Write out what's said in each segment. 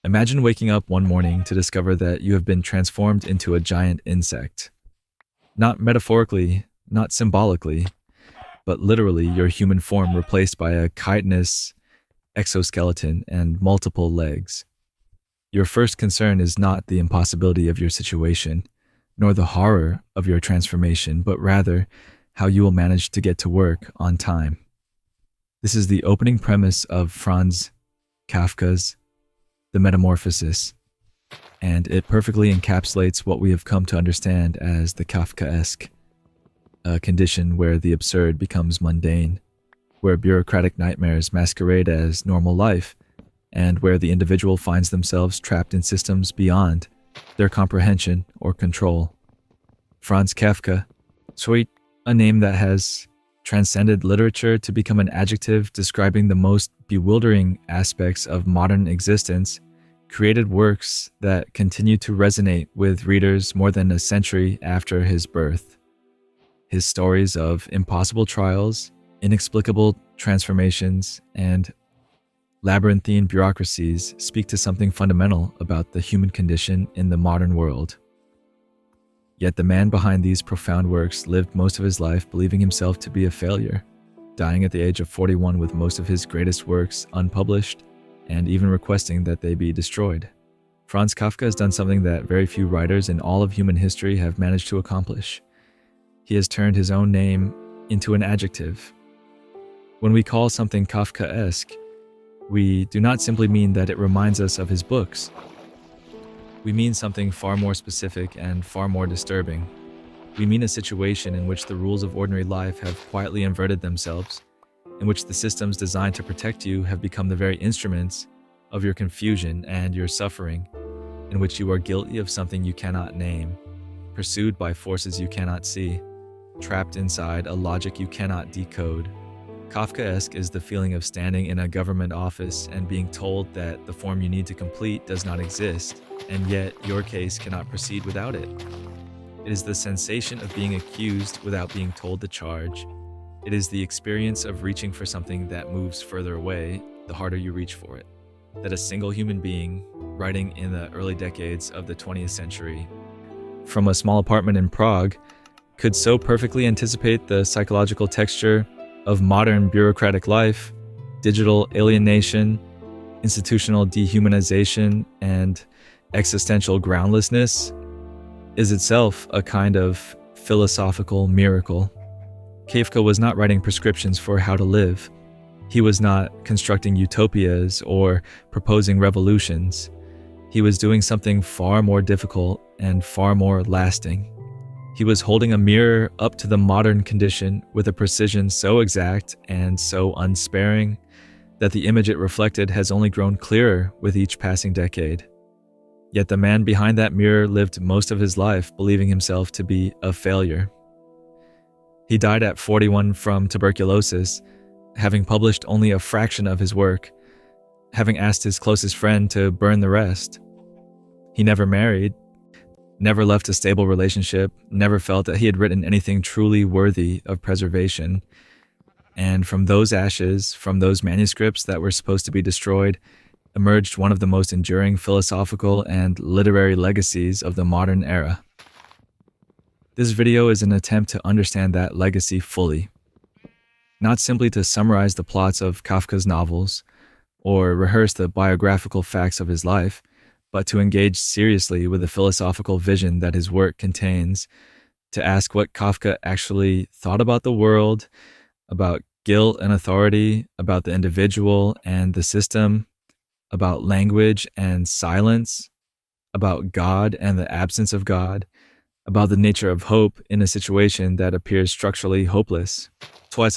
Imagine waking up one morning to discover that you have been transformed into a giant insect. Not metaphorically, not symbolically, but literally your human form replaced by a chitinous exoskeleton and multiple legs. Your first concern is not the impossibility of your situation, nor the horror of your transformation, but rather how you will manage to get to work on time. This is the opening premise of Franz Kafka's The Metamorphosis, and it perfectly encapsulates what we have come to understand as the Kafkaesque, a condition where the absurd becomes mundane, where bureaucratic nightmares masquerade as normal life, and where the individual finds themselves trapped in systems beyond their comprehension or control. Franz Kafka, sweet, a name that has transcended literature to become an adjective describing the most bewildering aspects of modern existence, created works that continue to resonate with readers more than a century after his birth. His stories of impossible trials, inexplicable transformations, and labyrinthine bureaucracies speak to something fundamental about the human condition in the modern world. Yet the man behind these profound works lived most of his life believing himself to be a failure, dying at the age of 41 with most of his greatest works unpublished, and even requesting that they be destroyed. Franz Kafka has done something that very few writers in all of human history have managed to accomplish. He has turned his own name into an adjective. When we call something Kafkaesque, we do not simply mean that it reminds us of his books. We mean something far more specific and far more disturbing. We mean a situation in which the rules of ordinary life have quietly inverted themselves, in which the systems designed to protect you have become the very instruments of your confusion and your suffering, in which you are guilty of something you cannot name, pursued by forces you cannot see, trapped inside a logic you cannot decode. Kafkaesque is the feeling of standing in a government office and being told that the form you need to complete does not exist, and yet your case cannot proceed without it. It is the sensation of being accused without being told the charge. It is the experience of reaching for something that moves further away the harder you reach for it. That a single human being, writing in the early decades of the 20th century, from a small apartment in Prague, could so perfectly anticipate the psychological texture of modern bureaucratic life, digital alienation, institutional dehumanization, and existential groundlessness, is itself a kind of philosophical miracle. Kafka was not writing prescriptions for how to live. He was not constructing utopias or proposing revolutions. He was doing something far more difficult and far more lasting. He was holding a mirror up to the modern condition with a precision so exact and so unsparing that the image it reflected has only grown clearer with each passing decade. Yet the man behind that mirror lived most of his life believing himself to be a failure. He died at 41 from tuberculosis, having published only a fraction of his work, having asked his closest friend to burn the rest. He never married, never left a stable relationship, never felt that he had written anything truly worthy of preservation. And from those ashes, from those manuscripts that were supposed to be destroyed, emerged one of the most enduring philosophical and literary legacies of the modern era. This video is an attempt to understand that legacy fully, not simply to summarize the plots of Kafka's novels or rehearse the biographical facts of his life, but to engage seriously with the philosophical vision that his work contains, to ask what Kafka actually thought about the world, about guilt and authority, about the individual and the system, about language and silence, about God and the absence of God, about the nature of hope in a situation that appears structurally hopeless. To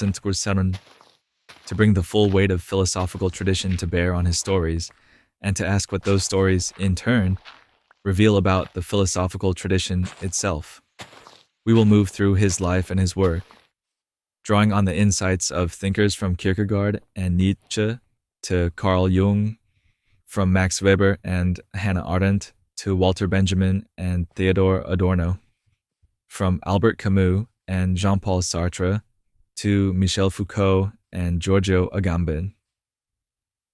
bring the full weight of philosophical tradition to bear on his stories, and to ask what those stories, in turn, reveal about the philosophical tradition itself. We will move through his life and his work, drawing on the insights of thinkers from Kierkegaard and Nietzsche to Carl Jung, from Max Weber and Hannah Arendt to Walter Benjamin and Theodore Adorno, from Albert Camus and Jean-Paul Sartre to Michel Foucault and Giorgio Agamben.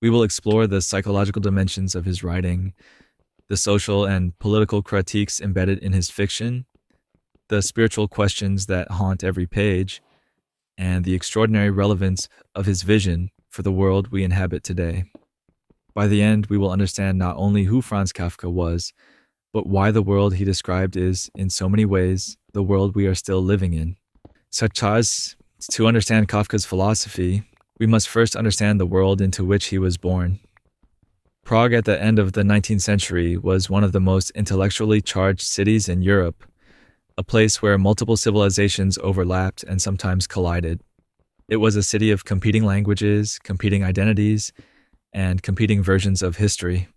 We will explore the psychological dimensions of his writing, the social and political critiques embedded in his fiction, the spiritual questions that haunt every page, and the extraordinary relevance of his vision for the world we inhabit today. By the end, we will understand not only who Franz Kafka was, but why the world he described is, in so many ways, the world we are still living in. Such as, to understand Kafka's philosophy, we must first understand the world into which he was born. Prague at the end of the 19th century was one of the most intellectually charged cities in Europe, a place where multiple civilizations overlapped and sometimes collided. It was a city of competing languages, competing identities, and competing versions of history.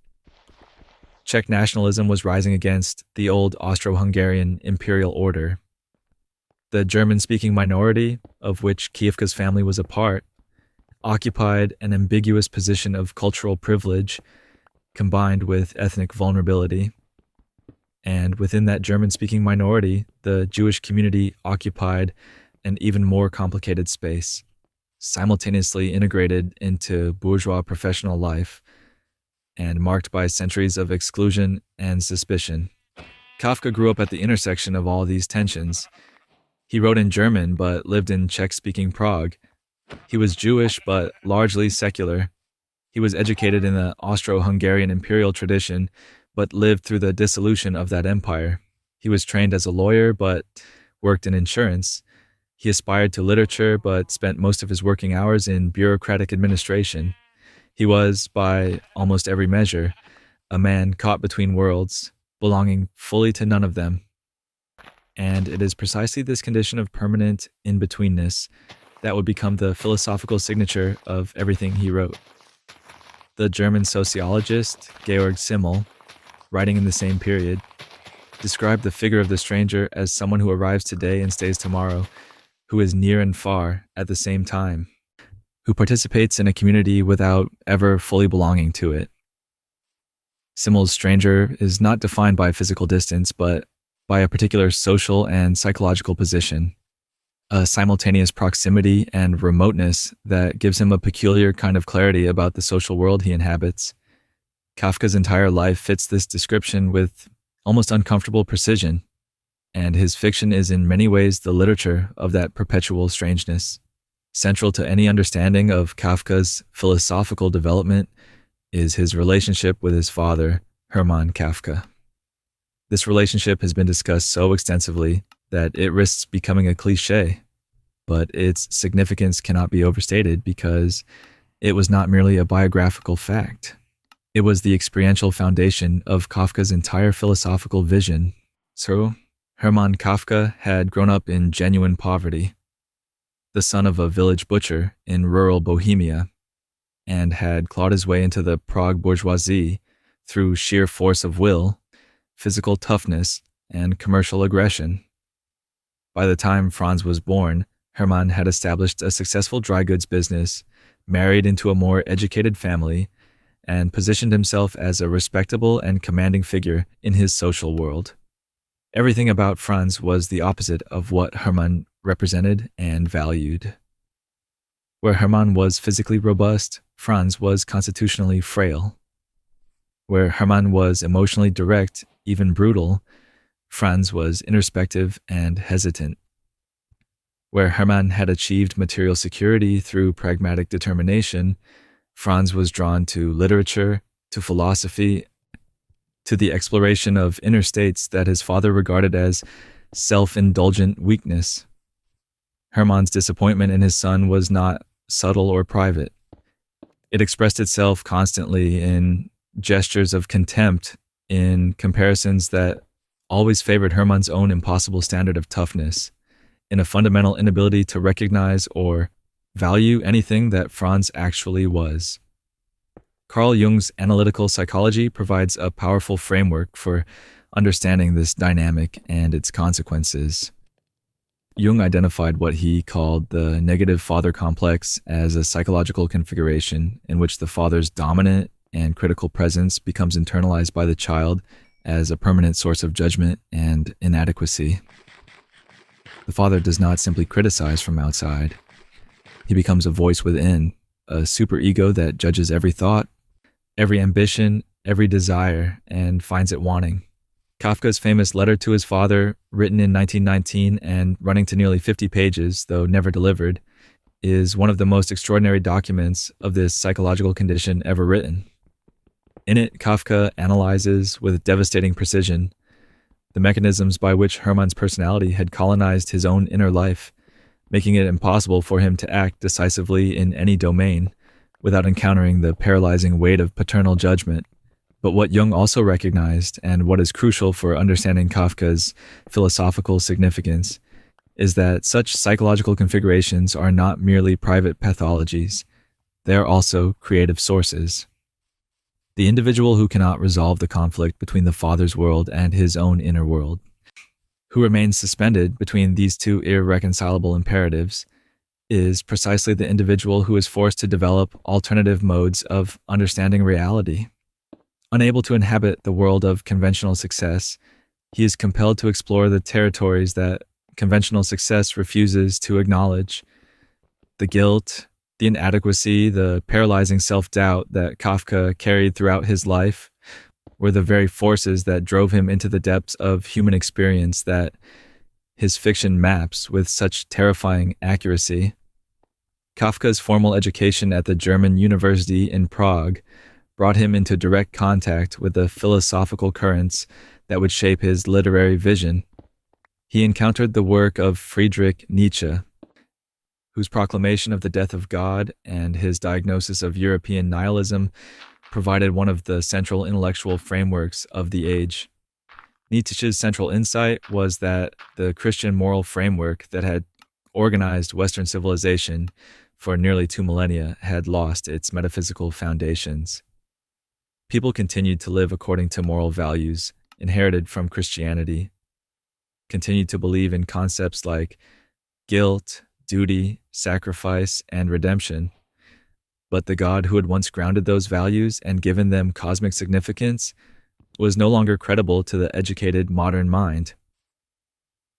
Czech nationalism was rising against the old Austro-Hungarian imperial order. The German-speaking minority, of which Kafka's family was a part, occupied an ambiguous position of cultural privilege combined with ethnic vulnerability. And within that German-speaking minority, the Jewish community occupied an even more complicated space, simultaneously integrated into bourgeois professional life and marked by centuries of exclusion and suspicion. Kafka grew up at the intersection of all these tensions. He wrote in German but lived in Czech-speaking Prague. He was Jewish but largely secular. He was educated in the Austro-Hungarian imperial tradition but lived through the dissolution of that empire. He was trained as a lawyer but worked in insurance. He aspired to literature but spent most of his working hours in bureaucratic administration. He was, by almost every measure, a man caught between worlds, belonging fully to none of them. And it is precisely this condition of permanent in-betweenness that would become the philosophical signature of everything he wrote. The German sociologist Georg Simmel, writing in the same period, described the figure of the stranger as someone who arrives today and stays tomorrow, who is near and far at the same time, who participates in a community without ever fully belonging to it. Simmel's stranger is not defined by physical distance, but by a particular social and psychological position, a simultaneous proximity and remoteness that gives him a peculiar kind of clarity about the social world he inhabits. Kafka's entire life fits this description with almost uncomfortable precision, and his fiction is in many ways the literature of that perpetual strangeness. Central to any understanding of Kafka's philosophical development is his relationship with his father, Hermann Kafka. This relationship has been discussed so extensively that it risks becoming a cliché, but its significance cannot be overstated because it was not merely a biographical fact. It was the experiential foundation of Kafka's entire philosophical vision. So, Hermann Kafka had grown up in genuine poverty, the son of a village butcher in rural Bohemia, and had clawed his way into the Prague bourgeoisie through sheer force of will, physical toughness, and commercial aggression. By the time Franz was born, Hermann had established a successful dry goods business, married into a more educated family, and positioned himself as a respectable and commanding figure in his social world. Everything about Franz was the opposite of what Hermann represented and valued. Where Hermann was physically robust, Franz was constitutionally frail. Where Hermann was emotionally direct, even brutal, Franz was introspective and hesitant. Where Hermann had achieved material security through pragmatic determination, Franz was drawn to literature, to philosophy, to the exploration of inner states that his father regarded as self-indulgent weakness. Hermann's disappointment in his son was not subtle or private. It expressed itself constantly in gestures of contempt, in comparisons that always favored Hermann's own impossible standard of toughness, in a fundamental inability to recognize or value anything that Franz actually was. Carl Jung's analytical psychology provides a powerful framework for understanding this dynamic and its consequences. Jung identified what he called the negative father complex as a psychological configuration in which the father's dominant and critical presence becomes internalized by the child as a permanent source of judgment and inadequacy. The father does not simply criticize from outside. He becomes a voice within, a superego that judges every thought, every ambition, every desire, and finds it wanting. Kafka's famous letter to his father, written in 1919 and running to nearly 50 pages, though never delivered, is one of the most extraordinary documents of this psychological condition ever written. In it, Kafka analyzes with devastating precision the mechanisms by which Hermann's personality had colonized his own inner life, making it impossible for him to act decisively in any domain without encountering the paralyzing weight of paternal judgment. But what Jung also recognized, and what is crucial for understanding Kafka's philosophical significance, is that such psychological configurations are not merely private pathologies. They are also creative sources. The individual who cannot resolve the conflict between the father's world and his own inner world, who remains suspended between these two irreconcilable imperatives, is precisely the individual who is forced to develop alternative modes of understanding reality. Unable to inhabit the world of conventional success, he is compelled to explore the territories that conventional success refuses to acknowledge. The guilt, the inadequacy, the paralyzing self-doubt that Kafka carried throughout his life were the very forces that drove him into the depths of human experience that his fiction maps with such terrifying accuracy. Kafka's formal education at the German University in Prague brought him into direct contact with the philosophical currents that would shape his literary vision. He encountered the work of Friedrich Nietzsche, whose proclamation of the death of God and his diagnosis of European nihilism provided one of the central intellectual frameworks of the age. Nietzsche's central insight was that the Christian moral framework that had organized Western civilization for nearly 2 millennia had lost its metaphysical foundations. People continued to live according to moral values inherited from Christianity, continued to believe in concepts like guilt, duty, sacrifice, and redemption. But the God who had once grounded those values and given them cosmic significance was no longer credible to the educated modern mind.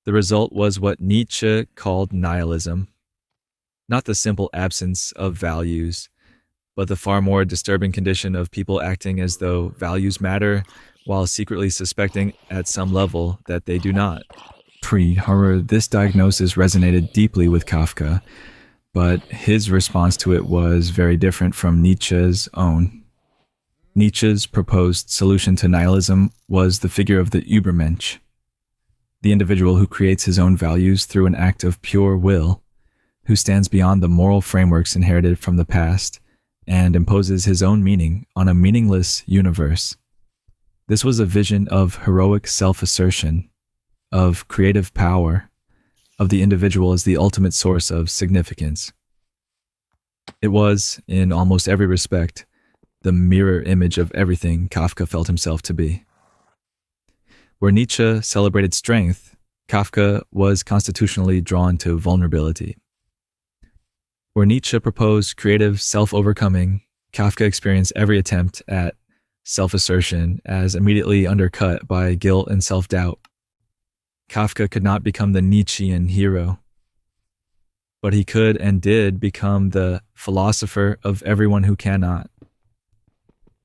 The result was what Nietzsche called nihilism, not the simple absence of values, but the far more disturbing condition of people acting as though values matter while secretly suspecting at some level that they do not. However, this diagnosis resonated deeply with Kafka, but his response to it was very different from Nietzsche's own. Nietzsche's proposed solution to nihilism was the figure of the Übermensch, the individual who creates his own values through an act of pure will, who stands beyond the moral frameworks inherited from the past and imposes his own meaning on a meaningless universe. This was a vision of heroic self-assertion, of creative power, of the individual as the ultimate source of significance. It was, in almost every respect, the mirror image of everything Kafka felt himself to be. Where Nietzsche celebrated strength, Kafka was constitutionally drawn to vulnerability. Where Nietzsche proposed creative self-overcoming, Kafka experienced every attempt at self-assertion as immediately undercut by guilt and self-doubt. Kafka could not become the Nietzschean hero, but he could and did become the philosopher of everyone who cannot.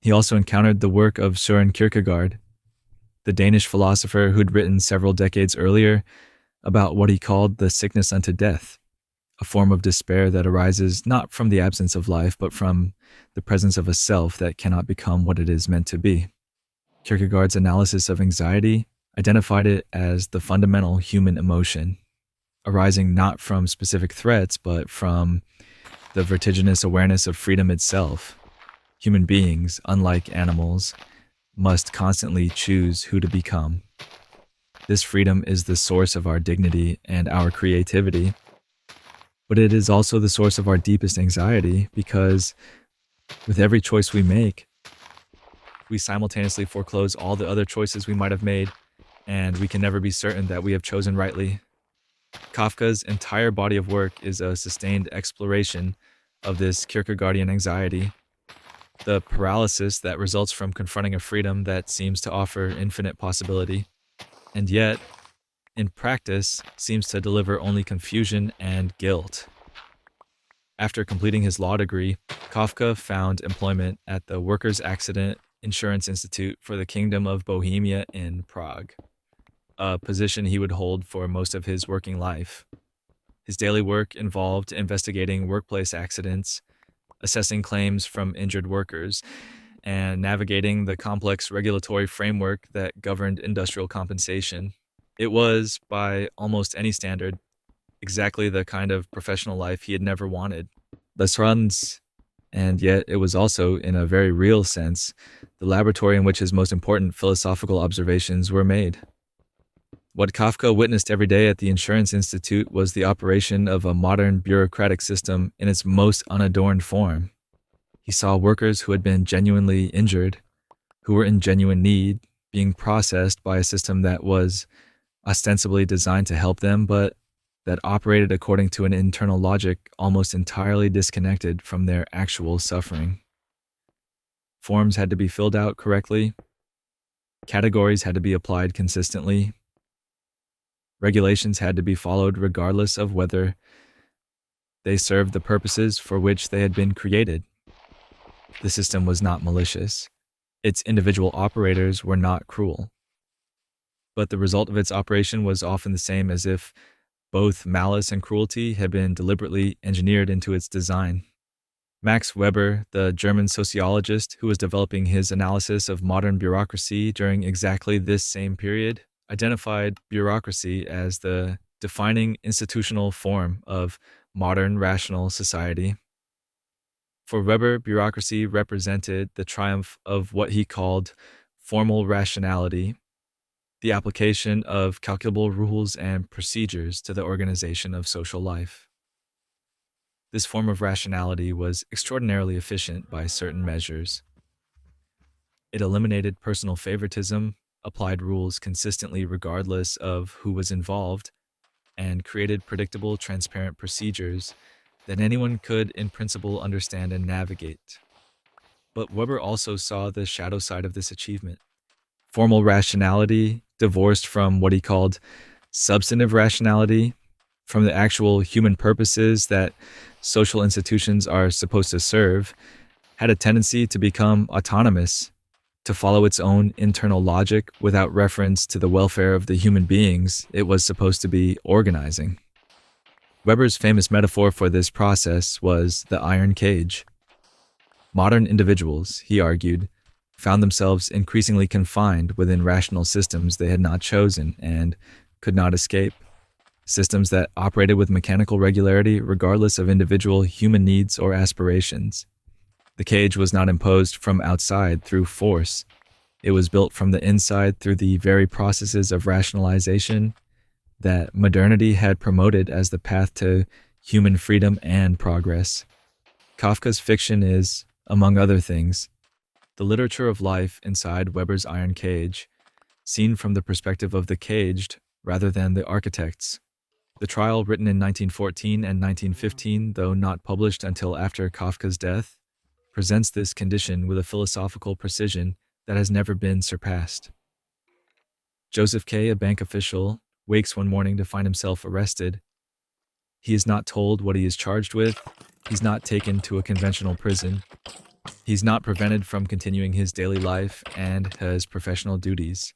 He also encountered the work of Søren Kierkegaard, the Danish philosopher who'd written several decades earlier about what he called the sickness unto death, a form of despair that arises not from the absence of life, but from the presence of a self that cannot become what it is meant to be. Kierkegaard's analysis of anxiety identified it as the fundamental human emotion, arising not from specific threats, but from the vertiginous awareness of freedom itself. Human beings, unlike animals, must constantly choose who to become. This freedom is the source of our dignity and our creativity, but it is also the source of our deepest anxiety because with every choice we make, we simultaneously foreclose all the other choices we might have made, and we can never be certain that we have chosen rightly. Kafka's entire body of work is a sustained exploration of this Kierkegaardian anxiety, the paralysis that results from confronting a freedom that seems to offer infinite possibility, and yet, in practice, seems to deliver only confusion and guilt. After completing his law degree, Kafka found employment at the Workers' Accident Insurance Institute for the Kingdom of Bohemia in Prague, a position he would hold for most of his working life. His daily work involved investigating workplace accidents, assessing claims from injured workers, and navigating the complex regulatory framework that governed industrial compensation. It was, by almost any standard, exactly the kind of professional life he had never wanted. Les Franz, and yet it was also, in a very real sense, the laboratory in which his most important philosophical observations were made. What Kafka witnessed every day at the Insurance Institute was the operation of a modern bureaucratic system in its most unadorned form. He saw workers who had been genuinely injured, who were in genuine need, being processed by a system that was ostensibly designed to help them, but that operated according to an internal logic almost entirely disconnected from their actual suffering. Forms had to be filled out correctly. Categories had to be applied consistently. Regulations had to be followed regardless of whether they served the purposes for which they had been created. The system was not malicious. Its individual operators were not cruel. But the result of its operation was often the same as if both malice and cruelty had been deliberately engineered into its design. Max Weber, the German sociologist who was developing his analysis of modern bureaucracy during exactly this same period, identified bureaucracy as the defining institutional form of modern rational society. For Weber, bureaucracy represented the triumph of what he called formal rationality, the application of calculable rules and procedures to the organization of social life. This form of rationality was extraordinarily efficient by certain measures. It eliminated personal favoritism, applied rules consistently regardless of who was involved, and created predictable, transparent procedures that anyone could, in principle, understand and navigate. But Weber also saw the shadow side of this achievement. Formal rationality, divorced from what he called substantive rationality, from the actual human purposes that social institutions are supposed to serve, had a tendency to become autonomous, to follow its own internal logic without reference to the welfare of the human beings it was supposed to be organizing. Weber's famous metaphor for this process was the iron cage. Modern individuals, he argued, found themselves increasingly confined within rational systems they had not chosen and could not escape, systems that operated with mechanical regularity regardless of individual human needs or aspirations. The cage was not imposed from outside through force. It was built from the inside through the very processes of rationalization that modernity had promoted as the path to human freedom and progress. Kafka's fiction is, among other things, the literature of life inside Weber's iron cage, seen from the perspective of the caged rather than the architects. The trial, written in 1914 and 1915, though not published until after Kafka's death, presents this condition with a philosophical precision that has never been surpassed. Joseph K., a bank official, wakes one morning to find himself arrested. He is not told what he is charged with. He's not taken to a conventional prison. He's not prevented from continuing his daily life and his professional duties.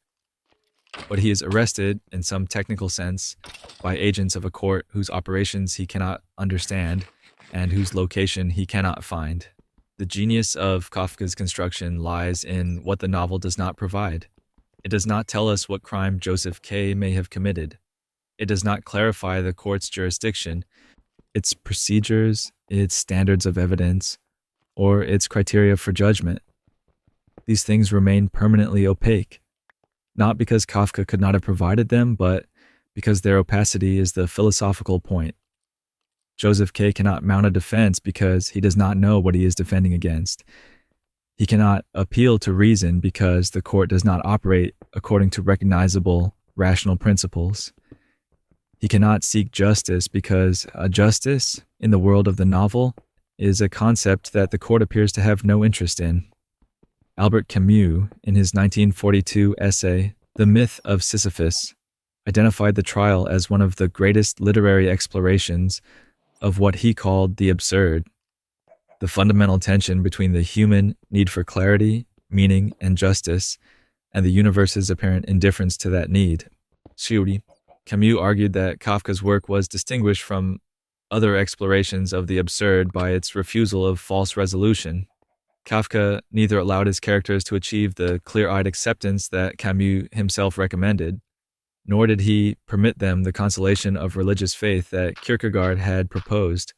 But he is arrested, in some technical sense, by agents of a court whose operations he cannot understand and whose location he cannot find. The genius of Kafka's construction lies in what the novel does not provide. It does not tell us what crime Joseph K. may have committed. It does not clarify the court's jurisdiction, its procedures, its standards of evidence, or its criteria for judgment. These things remain permanently opaque, not because Kafka could not have provided them, but because their opacity is the philosophical point. Joseph K. cannot mount a defense because he does not know what he is defending against. He cannot appeal to reason because the court does not operate according to recognizable, rational principles. He cannot seek justice because a justice, in the world of the novel, is a concept that the court appears to have no interest in. Albert Camus, in his 1942 essay, The Myth of Sisyphus, identified the trial as one of the greatest literary explorations of what he called the absurd, the fundamental tension between the human need for clarity, meaning, and justice, and the universe's apparent indifference to that need. Shiuri. Camus argued that Kafka's work was distinguished from other explorations of the absurd by its refusal of false resolution. Kafka neither allowed his characters to achieve the clear-eyed acceptance that Camus himself recommended, nor did he permit them the consolation of religious faith that Kierkegaard had proposed.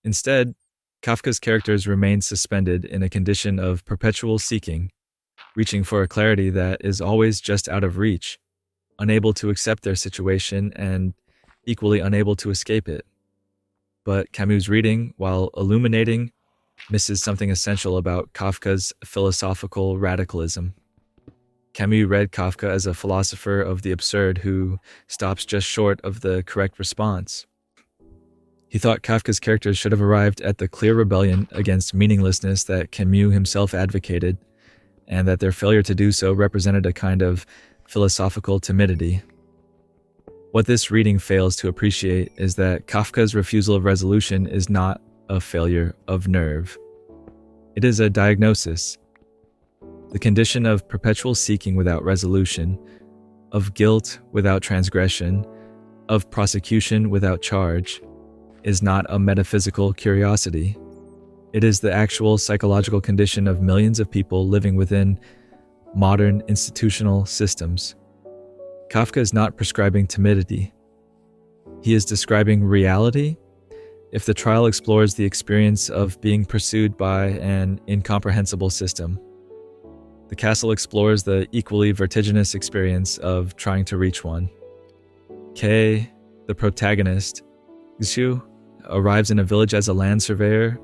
Instead, Kafka's characters remained suspended in a condition of perpetual seeking, reaching for a clarity that is always just out of reach, unable to accept their situation and equally unable to escape it. But Camus' reading, while illuminating, misses something essential about Kafka's philosophical radicalism. Camus read Kafka as a philosopher of the absurd who stops just short of the correct response. He thought Kafka's characters should have arrived at the clear rebellion against meaninglessness that Camus himself advocated, and that their failure to do so represented a kind of philosophical timidity. What this reading fails to appreciate is that Kafka's refusal of resolution is not a failure of nerve. It is a diagnosis. The condition of perpetual seeking without resolution, of guilt without transgression, of prosecution without charge, is not a metaphysical curiosity. It is the actual psychological condition of millions of people living within modern institutional systems. Kafka is not prescribing timidity. He is describing reality. If the trial explores the experience of being pursued by an incomprehensible system, the castle explores the equally vertiginous experience of trying to reach one. Kei, the protagonist, Gishu, arrives in a village as a land surveyor,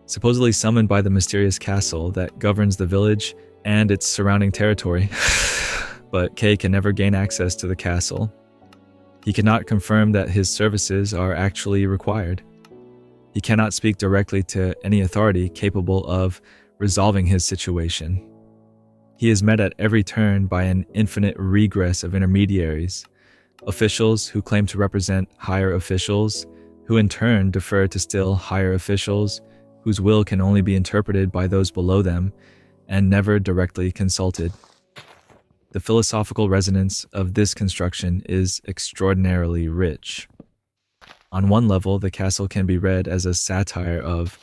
supposedly summoned by the mysterious castle that governs the village and its surrounding territory. But Kei can never gain access to the castle. He cannot confirm that his services are actually required. He cannot speak directly to any authority capable of resolving his situation. He is met at every turn by an infinite regress of intermediaries, officials who claim to represent higher officials, who in turn defer to still higher officials, whose will can only be interpreted by those below them and never directly consulted. The philosophical resonance of this construction is extraordinarily rich. On one level, the castle can be read as a satire of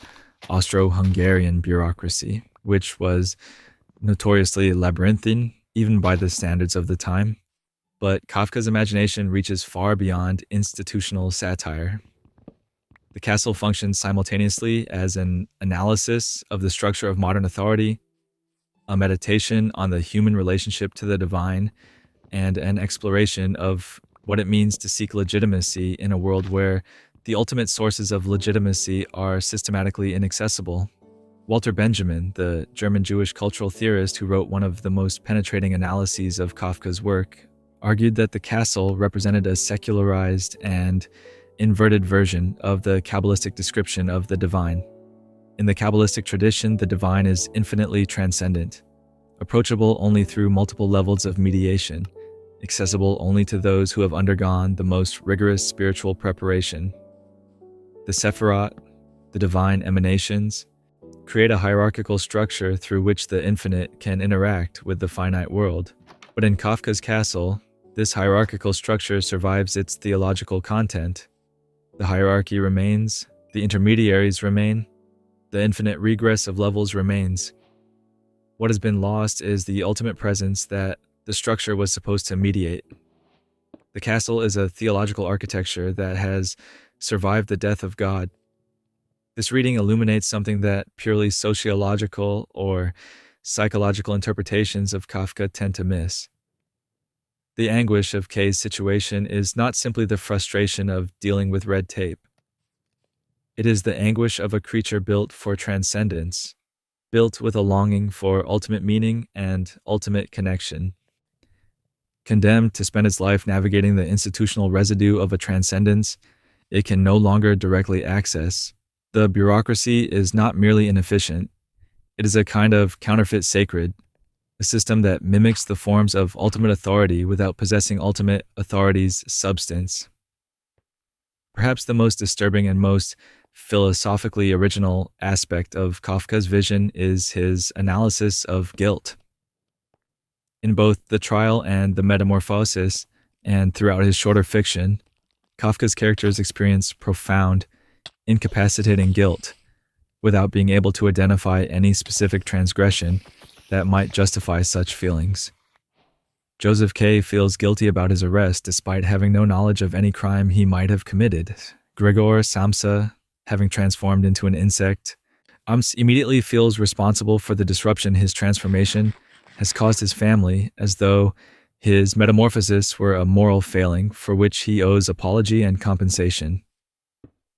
Austro-Hungarian bureaucracy, which was notoriously labyrinthine, even by the standards of the time. But Kafka's imagination reaches far beyond institutional satire. The castle functions simultaneously as an analysis of the structure of modern authority, a meditation on the human relationship to the divine, and an exploration of what it means to seek legitimacy in a world where the ultimate sources of legitimacy are systematically inaccessible. Walter Benjamin, the German Jewish cultural theorist who wrote one of the most penetrating analyses of Kafka's work, argued that the castle represented a secularized and inverted version of the Kabbalistic description of the divine. In the Kabbalistic tradition, the divine is infinitely transcendent, approachable only through multiple levels of mediation, accessible only to those who have undergone the most rigorous spiritual preparation. The Sephirot, the divine emanations, create a hierarchical structure through which the infinite can interact with the finite world. But in Kafka's castle, this hierarchical structure survives its theological content. The hierarchy remains, the intermediaries remain, the infinite regress of levels remains. What has been lost is the ultimate presence that the structure was supposed to mediate. The castle is a theological architecture that has survived the death of God. This reading illuminates something that purely sociological or psychological interpretations of Kafka tend to miss. The anguish of Kei's situation is not simply the frustration of dealing with red tape. It is the anguish of a creature built for transcendence, built with a longing for ultimate meaning and ultimate connection. Condemned to spend its life navigating the institutional residue of a transcendence it can no longer directly access. The bureaucracy is not merely inefficient, it is a kind of counterfeit sacred, a system that mimics the forms of ultimate authority without possessing ultimate authority's substance. Perhaps the most disturbing and most philosophically original aspect of Kafka's vision is his analysis of guilt. In both The Trial and The Metamorphosis, and throughout his shorter fiction, Kafka's characters experience profound, incapacitating guilt without being able to identify any specific transgression that might justify such feelings. Joseph K. feels guilty about his arrest despite having no knowledge of any crime he might have committed. Gregor Samsa, having transformed into an insect, immediately feels responsible for the disruption his transformation has caused his family, as though his metamorphosis were a moral failing for which he owes apology and compensation.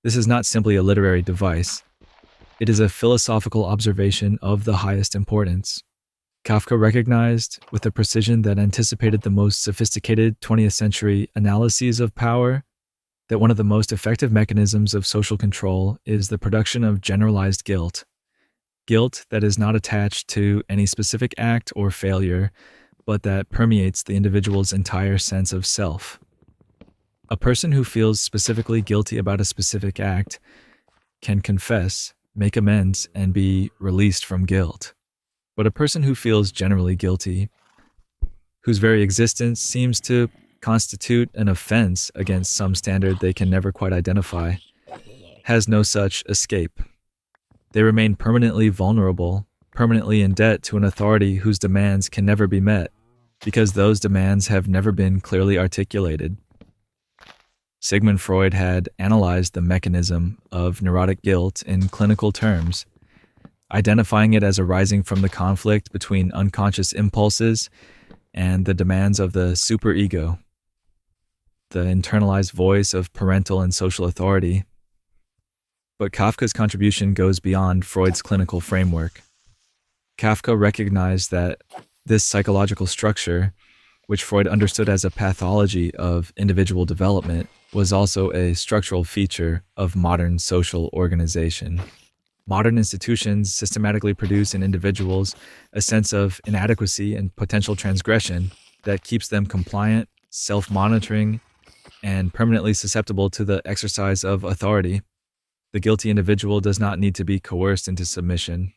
This is not simply a literary device. It is a philosophical observation of the highest importance. Kafka recognized, with a precision that anticipated the most sophisticated 20th century analyses of power, that one of the most effective mechanisms of social control is the production of generalized guilt. Guilt that is not attached to any specific act or failure, but that permeates the individual's entire sense of self. A person who feels specifically guilty about a specific act can confess, make amends, and be released from guilt. But a person who feels generally guilty, whose very existence seems to constitute an offense against some standard they can never quite identify, has no such escape. They remain permanently vulnerable, permanently in debt to an authority whose demands can never be met, because those demands have never been clearly articulated. Sigmund Freud had analyzed the mechanism of neurotic guilt in clinical terms, identifying it as arising from the conflict between unconscious impulses and the demands of the superego, the internalized voice of parental and social authority. But Kafka's contribution goes beyond Freud's clinical framework. Kafka recognized that this psychological structure, which Freud understood as a pathology of individual development, was also a structural feature of modern social organization. Modern institutions systematically produce in individuals a sense of inadequacy and potential transgression that keeps them compliant, self-monitoring, and permanently susceptible to the exercise of authority. The guilty individual does not need to be coerced into submission.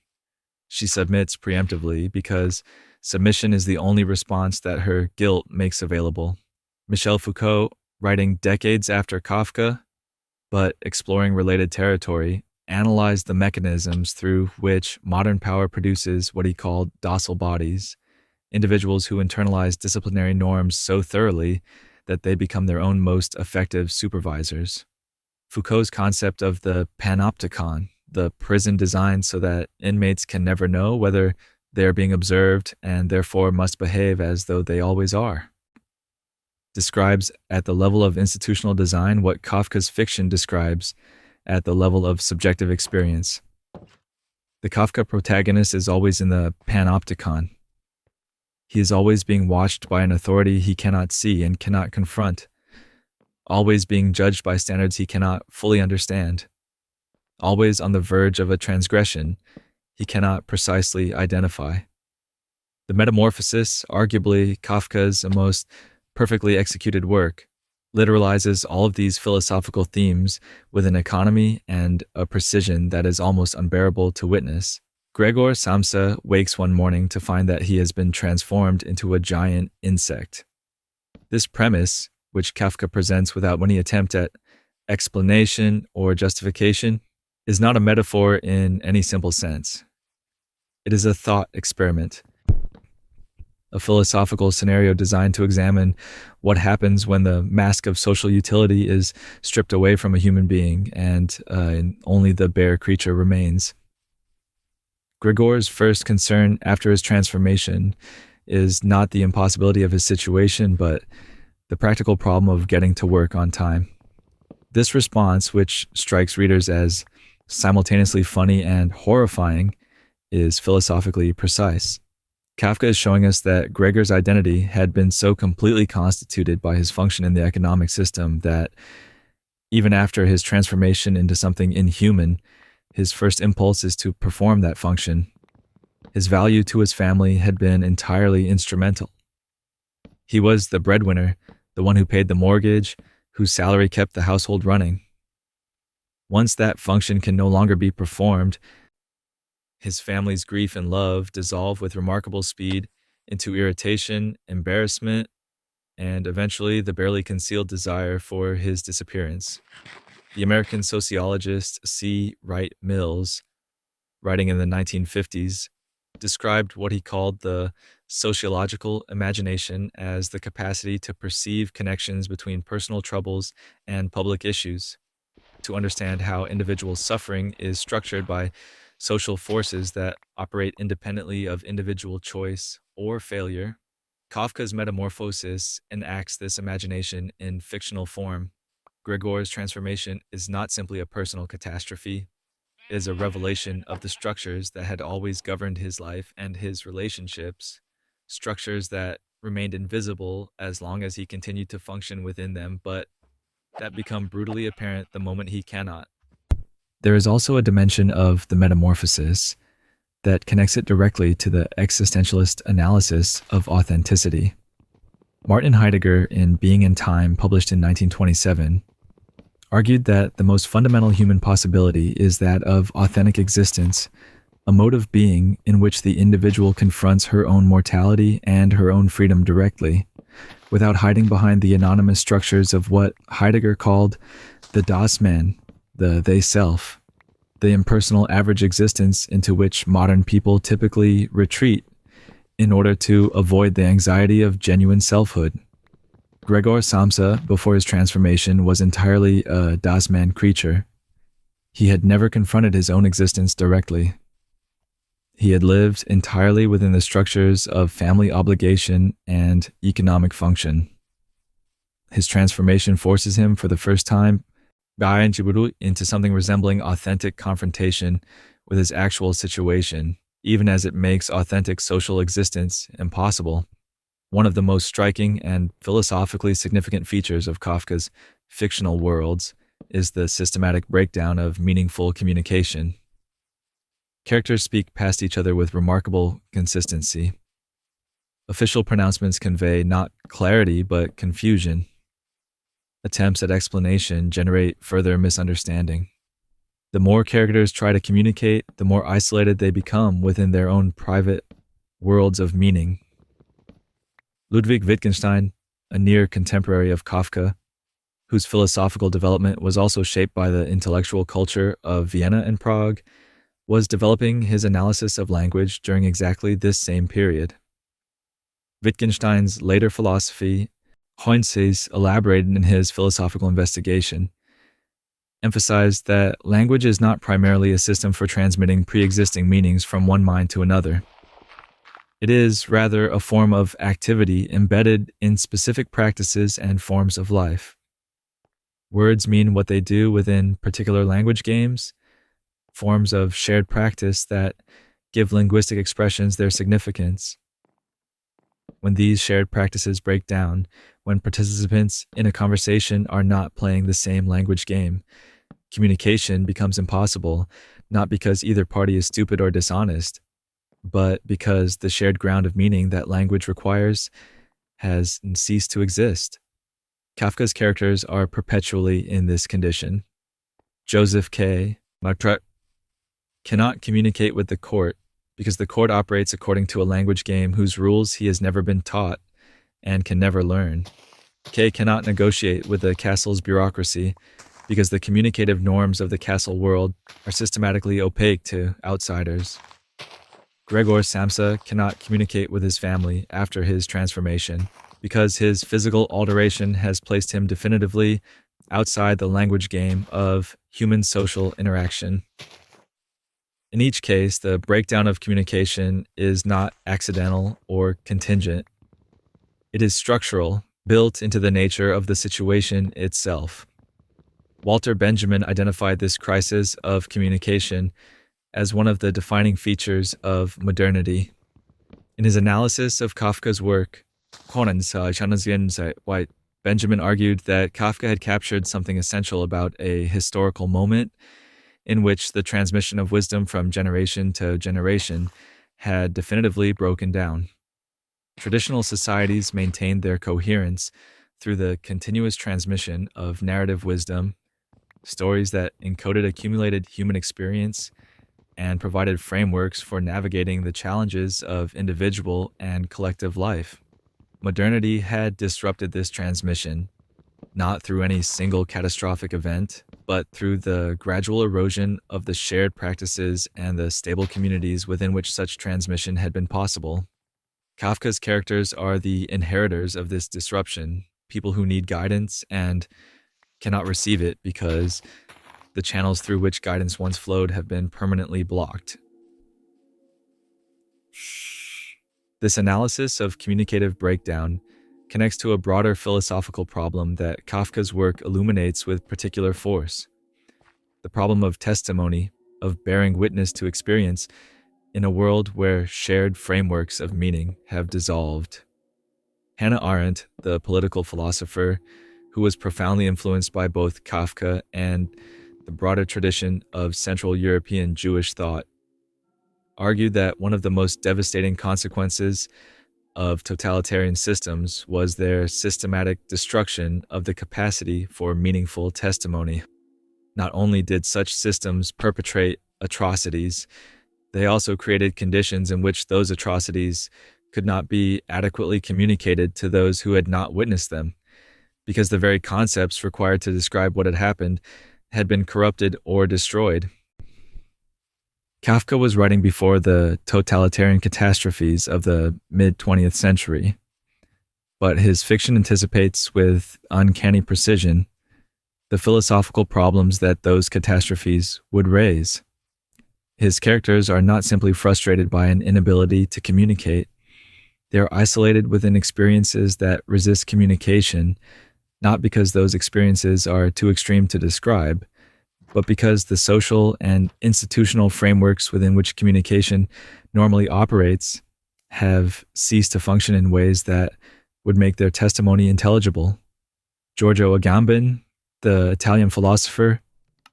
She submits preemptively because submission is the only response that her guilt makes available. Michel Foucault, writing decades after Kafka, but exploring related territory, analyzed the mechanisms through which modern power produces what he called docile bodies, individuals who internalize disciplinary norms so thoroughly that they become their own most effective supervisors. Foucault's concept of the panopticon, the prison designed so that inmates can never know whether they are being observed and therefore must behave as though they always are, describes at the level of institutional design what Kafka's fiction describes at the level of subjective experience. The Kafka protagonist is always in the panopticon. He is always being watched by an authority he cannot see and cannot confront, always being judged by standards he cannot fully understand, always on the verge of a transgression he cannot precisely identify. The Metamorphosis, arguably Kafka's most perfectly executed work, literalizes all of these philosophical themes with an economy and a precision that is almost unbearable to witness. Gregor Samsa wakes one morning to find that he has been transformed into a giant insect. This premise, which Kafka presents without any attempt at explanation or justification, is not a metaphor in any simple sense. It is a thought experiment, a philosophical scenario designed to examine what happens when the mask of social utility is stripped away from a human being and only the bare creature remains. Gregor's first concern after his transformation is not the impossibility of his situation, but the practical problem of getting to work on time. This response, which strikes readers as simultaneously funny and horrifying, is philosophically precise. Kafka is showing us that Gregor's identity had been so completely constituted by his function in the economic system that even after his transformation into something inhuman, his first impulse is to perform that function. His value to his family had been entirely instrumental. He was the breadwinner, the one who paid the mortgage, whose salary kept the household running. Once that function can no longer be performed, his family's grief and love dissolve with remarkable speed into irritation, embarrassment, and eventually the barely concealed desire for his disappearance. The American sociologist C. Wright Mills, writing in the 1950s, described what he called the sociological imagination as the capacity to perceive connections between personal troubles and public issues, to understand how individual suffering is structured by social forces that operate independently of individual choice or failure. Kafka's Metamorphosis enacts this imagination in fictional form. Gregor's transformation is not simply a personal catastrophe, it is a revelation of the structures that had always governed his life and his relationships, structures that remained invisible as long as he continued to function within them, but that become brutally apparent the moment he cannot. There is also a dimension of the metamorphosis that connects it directly to the existentialist analysis of authenticity. Martin Heidegger, in Being and Time, published in 1927, argued that the most fundamental human possibility is that of authentic existence, a mode of being in which the individual confronts her own mortality and her own freedom directly, without hiding behind the anonymous structures of what Heidegger called the Das Man, the they-self, the impersonal average existence into which modern people typically retreat in order to avoid the anxiety of genuine selfhood. Gregor Samsa, before his transformation, was entirely a Das Man creature. He had never confronted his own existence directly. He had lived entirely within the structures of family obligation and economic function. His transformation forces him for the first time into something resembling authentic confrontation with his actual situation, even as it makes authentic social existence impossible. One of the most striking and philosophically significant features of Kafka's fictional worlds is the systematic breakdown of meaningful communication. Characters speak past each other with remarkable consistency. Official pronouncements convey not clarity but confusion. Attempts at explanation generate further misunderstanding. The more characters try to communicate, the more isolated they become within their own private worlds of meaning. Ludwig Wittgenstein, a near contemporary of Kafka, whose philosophical development was also shaped by the intellectual culture of Vienna and Prague, was developing his analysis of language during exactly this same period. Wittgenstein's later philosophy, Heinz's, elaborated in his philosophical investigation, emphasized that language is not primarily a system for transmitting pre-existing meanings from one mind to another. It is, rather, a form of activity embedded in specific practices and forms of life. Words mean what they do within particular language games, forms of shared practice that give linguistic expressions their significance. When these shared practices break down, when participants in a conversation are not playing the same language game, communication becomes impossible, not because either party is stupid or dishonest, but because the shared ground of meaning that language requires has ceased to exist. Kafka's characters are perpetually in this condition. Joseph K. Martret cannot communicate with the court because the court operates according to a language game whose rules he has never been taught and can never learn. K cannot negotiate with the castle's bureaucracy because the communicative norms of the castle world are systematically opaque to outsiders. Gregor Samsa cannot communicate with his family after his transformation because his physical alteration has placed him definitively outside the language game of human social interaction. In each case, the breakdown of communication is not accidental or contingent. It is structural, built into the nature of the situation itself. Walter Benjamin identified this crisis of communication as one of the defining features of modernity. In his analysis of Kafka's work, Benjamin argued that Kafka had captured something essential about a historical moment in which the transmission of wisdom from generation to generation had definitively broken down. Traditional societies maintained their coherence through the continuous transmission of narrative wisdom, stories that encoded accumulated human experience and provided frameworks for navigating the challenges of individual and collective life. Modernity had disrupted this transmission, not through any single catastrophic event, but through the gradual erosion of the shared practices and the stable communities within which such transmission had been possible. Kafka's characters are the inheritors of this disruption, people who need guidance and cannot receive it because the channels through which guidance once flowed have been permanently blocked. This analysis of communicative breakdown connects to a broader philosophical problem that Kafka's work illuminates with particular force: the problem of testimony, of bearing witness to experience in a world where shared frameworks of meaning have dissolved. Hannah Arendt, the political philosopher who was profoundly influenced by both Kafka and the broader tradition of Central European Jewish thought, argued that one of the most devastating consequences of totalitarian systems was their systematic destruction of the capacity for meaningful testimony. Not only did such systems perpetrate atrocities, they also created conditions in which those atrocities could not be adequately communicated to those who had not witnessed them, because the very concepts required to describe what had happened had been corrupted or destroyed. Kafka was writing before the totalitarian catastrophes of the mid-20th century, but his fiction anticipates with uncanny precision the philosophical problems that those catastrophes would raise. His characters are not simply frustrated by an inability to communicate. They are isolated within experiences that resist communication, not because those experiences are too extreme to describe, but because the social and institutional frameworks within which communication normally operates have ceased to function in ways that would make their testimony intelligible. Giorgio Agamben, the Italian philosopher,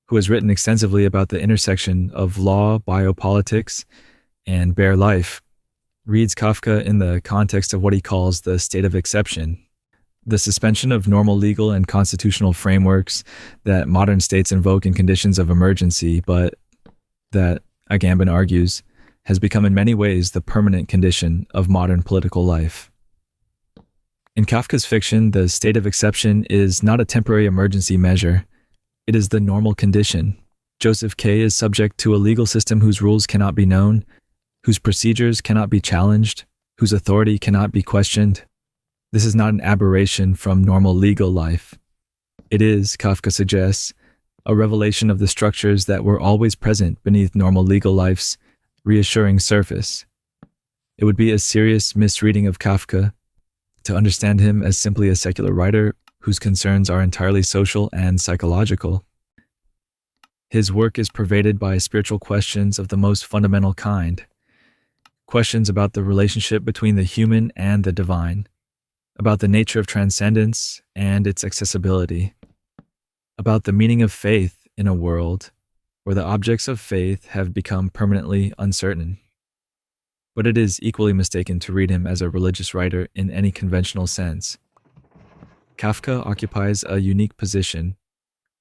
who has written extensively about the intersection of law, biopolitics, and bare life, reads Kafka in the context of what he calls the state of exception, the suspension of normal legal and constitutional frameworks that modern states invoke in conditions of emergency, but that, Agamben argues, has become in many ways the permanent condition of modern political life. In Kafka's fiction, the state of exception is not a temporary emergency measure. It is the normal condition. Joseph K. is subject to a legal system whose rules cannot be known, whose procedures cannot be challenged, whose authority cannot be questioned. This is not an aberration from normal legal life. It is, Kafka suggests, a revelation of the structures that were always present beneath normal legal life's reassuring surface. It would be a serious misreading of Kafka to understand him as simply a secular writer whose concerns are entirely social and psychological. His work is pervaded by spiritual questions of the most fundamental kind, questions about the relationship between the human and the divine, about the nature of transcendence and its accessibility, about the meaning of faith in a world where the objects of faith have become permanently uncertain. But it is equally mistaken to read him as a religious writer in any conventional sense. Kafka occupies a unique position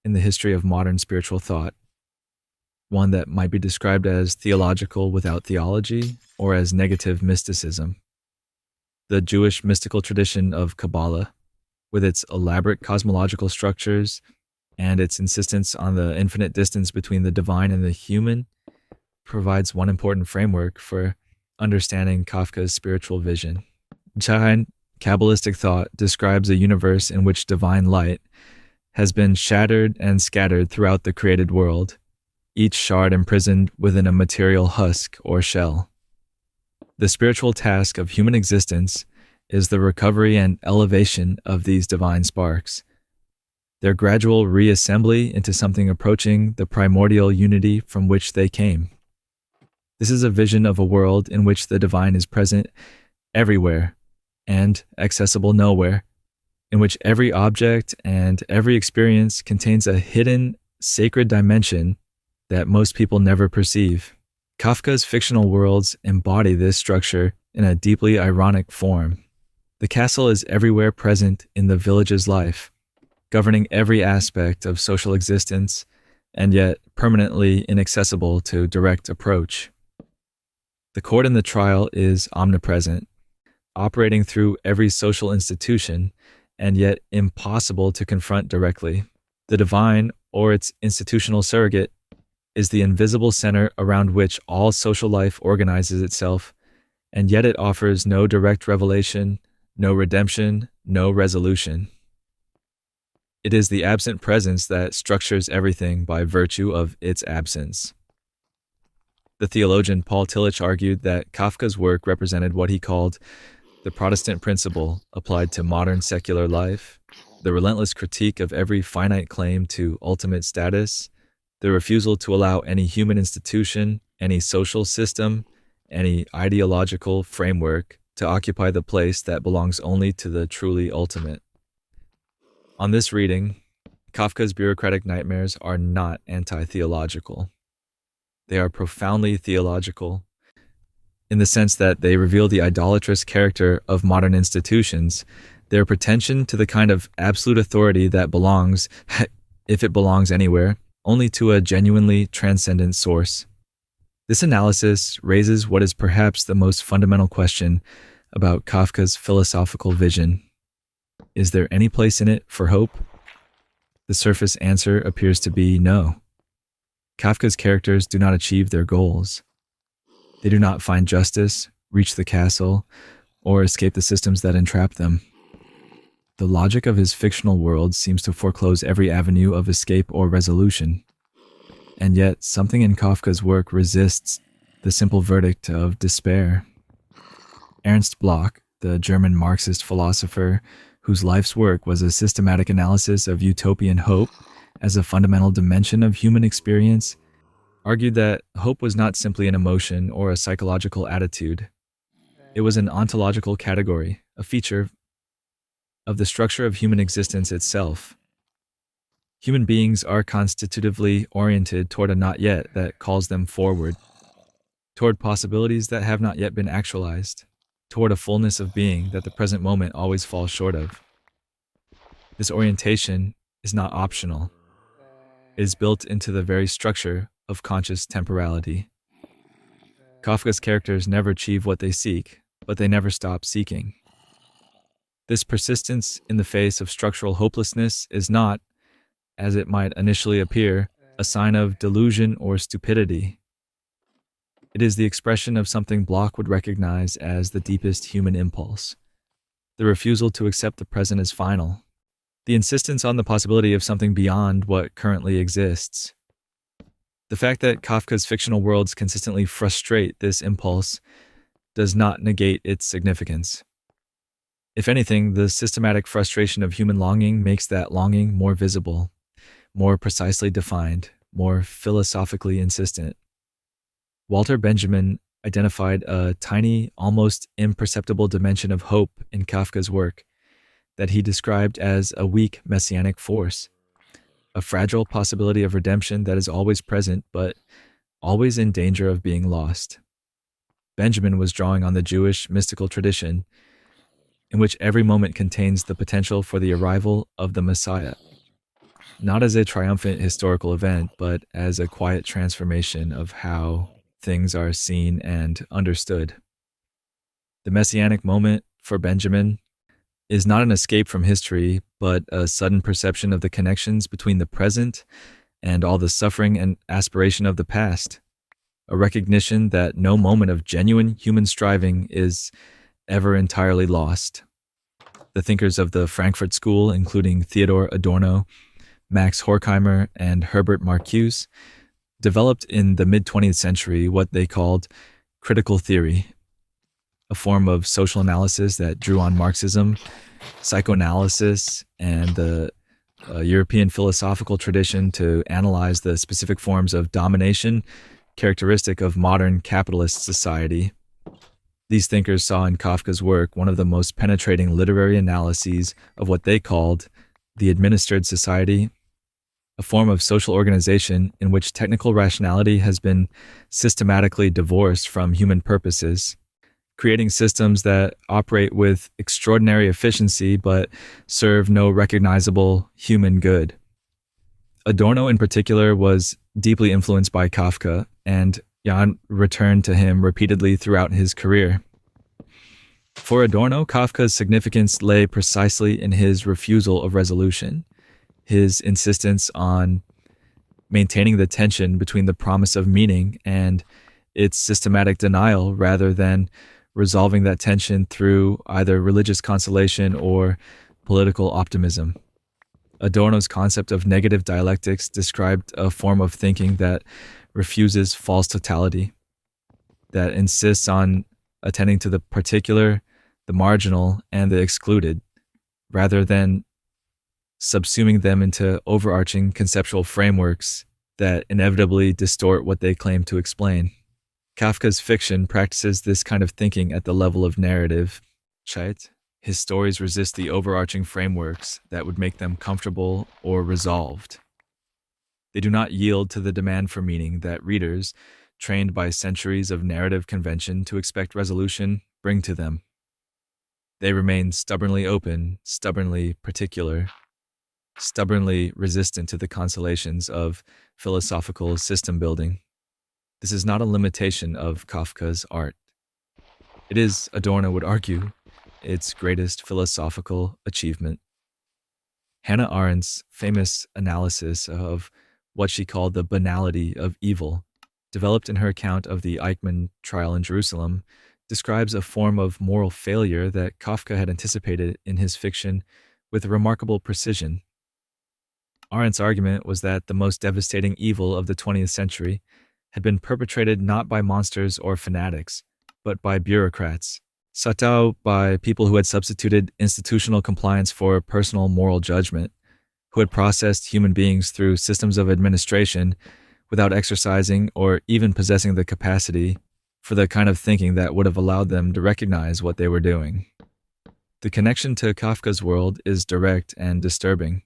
in the history of modern spiritual thought, one that might be described as theological without theology or as negative mysticism. The Jewish mystical tradition of Kabbalah, with its elaborate cosmological structures and its insistence on the infinite distance between the divine and the human, provides one important framework for understanding Kafka's spiritual vision. Giant Kabbalistic thought describes a universe in which divine light has been shattered and scattered throughout the created world, each shard imprisoned within a material husk or shell. The spiritual task of human existence is the recovery and elevation of these divine sparks, their gradual reassembly into something approaching the primordial unity from which they came. This is a vision of a world in which the divine is present everywhere and accessible nowhere, in which every object and every experience contains a hidden, sacred dimension that most people never perceive. Kafka's fictional worlds embody this structure in a deeply ironic form. The castle is everywhere present in the village's life, governing every aspect of social existence, and yet permanently inaccessible to direct approach. The court in the trial is omnipresent, operating through every social institution, and yet impossible to confront directly. The divine, or its institutional surrogate, is the invisible center around which all social life organizes itself, and yet it offers no direct revelation, no redemption, no resolution. It is the absent presence that structures everything by virtue of its absence. The theologian Paul Tillich argued that Kafka's work represented what he called the Protestant principle applied to modern secular life, the relentless critique of every finite claim to ultimate status, the refusal to allow any human institution, any social system, any ideological framework to occupy the place that belongs only to the truly ultimate. On this reading, Kafka's bureaucratic nightmares are not anti-theological. They are profoundly theological, in the sense that they reveal the idolatrous character of modern institutions, their pretension to the kind of absolute authority that belongs, if it belongs anywhere, only to a genuinely transcendent source. This analysis raises what is perhaps the most fundamental question about Kafka's philosophical vision. Is there any place in it for hope? The surface answer appears to be no. Kafka's characters do not achieve their goals. They do not find justice, reach the castle, or escape the systems that entrap them. The logic of his fictional world seems to foreclose every avenue of escape or resolution. And yet, something in Kafka's work resists the simple verdict of despair. Ernst Bloch, the German Marxist philosopher whose life's work was a systematic analysis of utopian hope as a fundamental dimension of human experience, argued that hope was not simply an emotion or a psychological attitude. It was an ontological category, a feature of the structure of human existence itself. Human beings are constitutively oriented toward a not yet that calls them forward, toward possibilities that have not yet been actualized, toward a fullness of being that the present moment always falls short of. This orientation is not optional. It is built into the very structure of conscious temporality. Kafka's characters never achieve what they seek, but they never stop seeking. This persistence in the face of structural hopelessness is not, as it might initially appear, a sign of delusion or stupidity. It is the expression of something Bloch would recognize as the deepest human impulse, the refusal to accept the present as final, the insistence on the possibility of something beyond what currently exists. The fact that Kafka's fictional worlds consistently frustrate this impulse does not negate its significance. If anything, the systematic frustration of human longing makes that longing more visible, more precisely defined, more philosophically insistent. Walter Benjamin identified a tiny, almost imperceptible dimension of hope in Kafka's work that he described as a weak messianic force, a fragile possibility of redemption that is always present but always in danger of being lost. Benjamin was drawing on the Jewish mystical tradition, in which every moment contains the potential for the arrival of the Messiah, not as a triumphant historical event, but as a quiet transformation of how things are seen and understood. The messianic moment, for Benjamin, is not an escape from history, but a sudden perception of the connections between the present and all the suffering and aspiration of the past, a recognition that no moment of genuine human striving is ever entirely lost. The thinkers of the Frankfurt School, including Theodor Adorno, Max Horkheimer, and Herbert Marcuse, developed in the mid-20th century what they called critical theory, a form of social analysis that drew on Marxism, psychoanalysis, and the European philosophical tradition to analyze the specific forms of domination characteristic of modern capitalist society. These thinkers saw in Kafka's work one of the most penetrating literary analyses of what they called the administered society, a form of social organization in which technical rationality has been systematically divorced from human purposes. creating systems that operate with extraordinary efficiency but serve no recognizable human good. Adorno, in particular, was deeply influenced by Kafka, and Jan returned to him repeatedly throughout his career. For Adorno, Kafka's significance lay precisely in his refusal of resolution, his insistence on maintaining the tension between the promise of meaning and its systematic denial, rather than resolving that tension through either religious consolation or political optimism. Adorno's concept of negative dialectics described a form of thinking that refuses false totality, that insists on attending to the particular, the marginal, and the excluded, rather than subsuming them into overarching conceptual frameworks that inevitably distort what they claim to explain. Kafka's fiction practices this kind of thinking at the level of narrative. His stories resist the overarching frameworks that would make them comfortable or resolved. They do not yield to the demand for meaning that readers, trained by centuries of narrative convention to expect resolution, bring to them. They remain stubbornly open, stubbornly particular, stubbornly resistant to the consolations of philosophical system building. This is not a limitation of Kafka's art. It is, Adorno would argue, its greatest philosophical achievement. Hannah Arendt's famous analysis of what she called the banality of evil, developed in her account of the Eichmann trial in Jerusalem, describes a form of moral failure that Kafka had anticipated in his fiction with remarkable precision. Arendt's argument was that the most devastating evil of the 20th century had been perpetrated not by monsters or fanatics, but by bureaucrats, sought out by people who had substituted institutional compliance for personal moral judgment, who had processed human beings through systems of administration without exercising or even possessing the capacity for the kind of thinking that would have allowed them to recognize what they were doing. The connection to Kafka's world is direct and disturbing.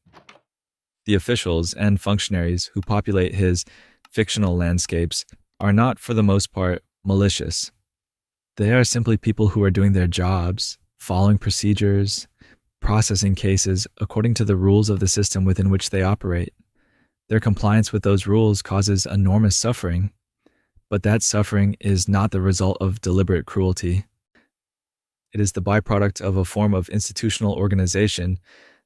The officials and functionaries who populate his fictional landscapes are not, for the most part, malicious. They are simply people who are doing their jobs, following procedures, processing cases according to the rules of the system within which they operate. Their compliance with those rules causes enormous suffering, but that suffering is not the result of deliberate cruelty. It is the byproduct of a form of institutional organization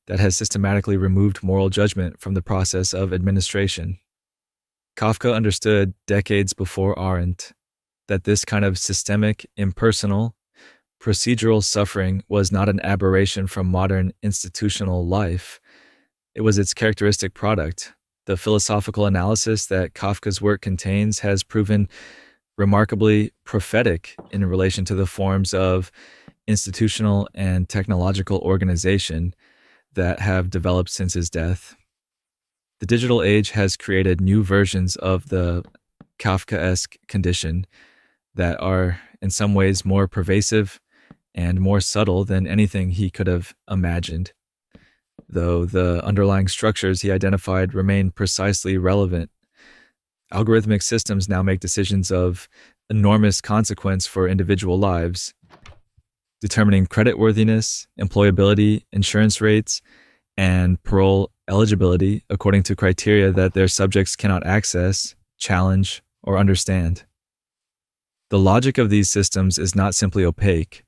that has systematically removed moral judgment from the process of administration. Kafka understood decades before Arendt that this kind of systemic, impersonal, procedural suffering was not an aberration from modern institutional life. It was its characteristic product. The philosophical analysis that Kafka's work contains has proven remarkably prophetic in relation to the forms of institutional and technological organization that have developed since his death. The digital age has created new versions of the Kafkaesque condition that are in some ways more pervasive and more subtle than anything he could have imagined, though the underlying structures he identified remain precisely relevant. Algorithmic systems now make decisions of enormous consequence for individual lives, determining creditworthiness, employability, insurance rates, and parole eligibility according to criteria that their subjects cannot access, challenge, or understand. The logic of these systems is not simply opaque.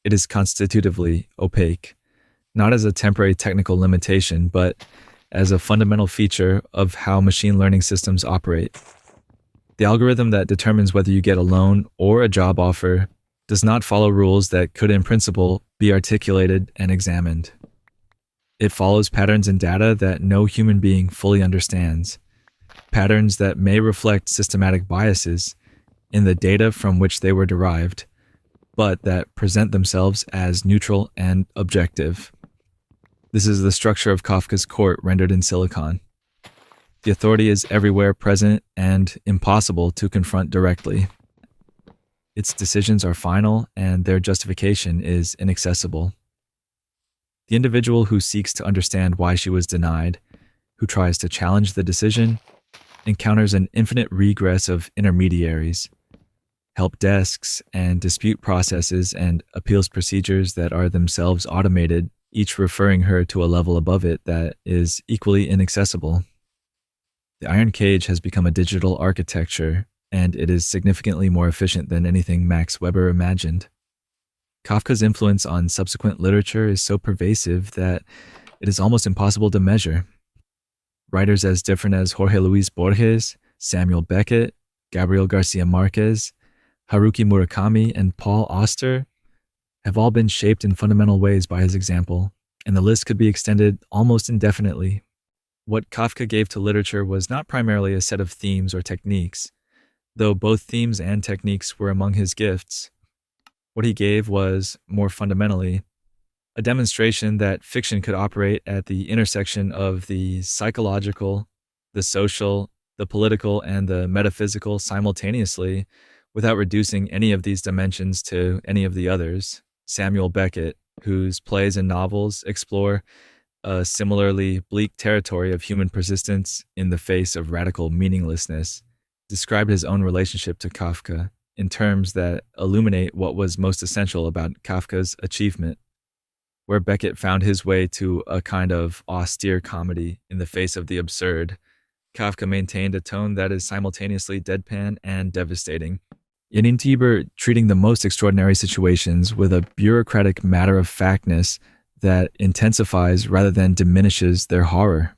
It is constitutively opaque, not as a temporary technical limitation, but as a fundamental feature of how machine learning systems operate. The algorithm that determines whether you get a loan or a job offer does not follow rules that could in principle be articulated and examined. It follows patterns in data that no human being fully understands, patterns that may reflect systematic biases in the data from which they were derived, but that present themselves as neutral and objective. This is the structure of Kafka's court rendered in silicon. The authority is everywhere present and impossible to confront directly. Its decisions are final and their justification is inaccessible. The individual who seeks to understand why she was denied, who tries to challenge the decision, encounters an infinite regress of intermediaries. help desks, and dispute processes and appeals procedures that are themselves automated, each referring her to a level above it that is equally inaccessible. The iron cage has become a digital architecture, and it is significantly more efficient than anything Max Weber imagined. Kafka's influence on subsequent literature is so pervasive that it is almost impossible to measure. Writers as different as Jorge Luis Borges, Samuel Beckett, Gabriel Garcia Marquez, Haruki Murakami, and Paul Auster have all been shaped in fundamental ways by his example, and the list could be extended almost indefinitely. What Kafka gave to literature was not primarily a set of themes or techniques, though both themes and techniques were among his gifts. What he gave was, more fundamentally, a demonstration that fiction could operate at the intersection of the psychological, the social, the political, and the metaphysical simultaneously, without reducing any of these dimensions to any of the others. Samuel Beckett, whose plays and novels explore a similarly bleak territory of human persistence in the face of radical meaninglessness, described his own relationship to Kafka in terms that illuminate what was most essential about Kafka's achievement. Where Beckett found his way to a kind of austere comedy in the face of the absurd, Kafka maintained a tone that is simultaneously deadpan and devastating. In Tieber, treating the most extraordinary situations with a bureaucratic matter-of-factness that intensifies rather than diminishes their horror.